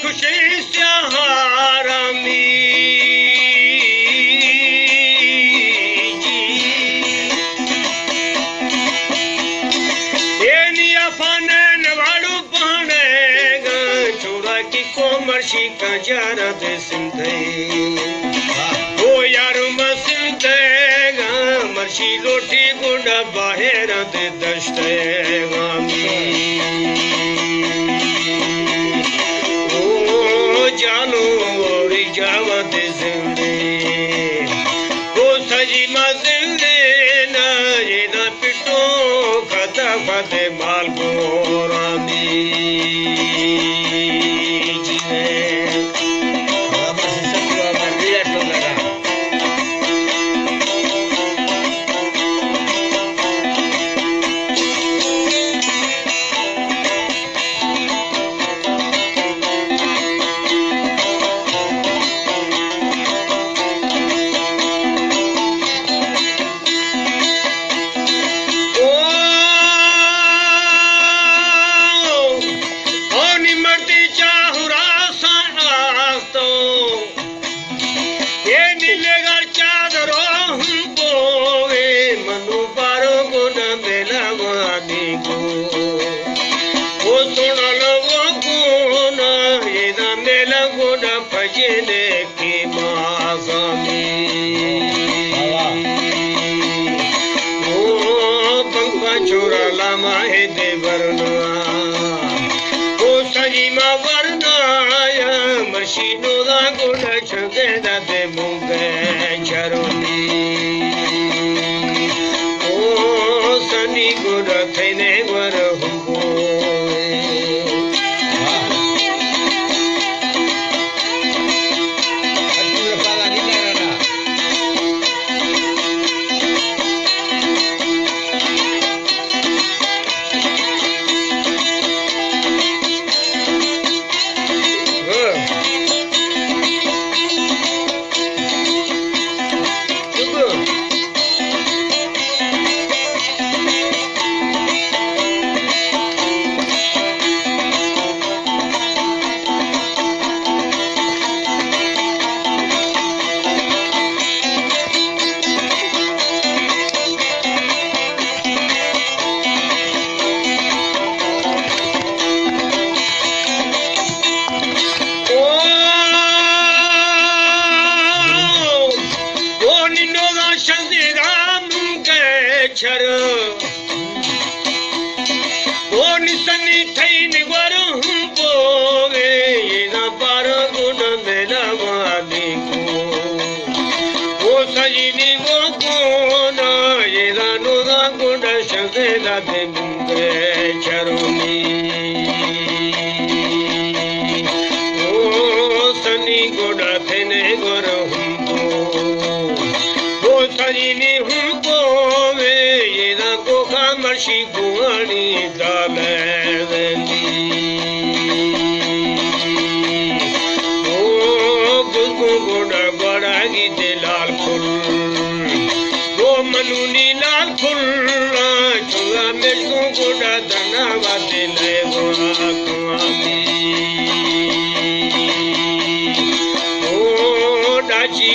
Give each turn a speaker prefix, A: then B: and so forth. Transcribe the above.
A: खुशी स्याहारामी मर्शी का जारा दे सिंधे ओ यार मसिंधेगा मर्शी रोटी गुंडा बाहर दे दश्तेगा ओ जानो और जावा दे जिंदे ओ सजी मजिंदे ना ये ना पिटो खाता खाते माल गोरामी मशीनों दा गुड़ छगे दे मुंगे चरोनी ओ सनी गुड़ थने वर हुंगो मर्शी गुआनी दाले ओ गुगु गोड़ा बड़ा गीते लाल फुल ओ मनुनी लाल फुल चुआ मेलू गोड़ा दना बाते ले ओ डाची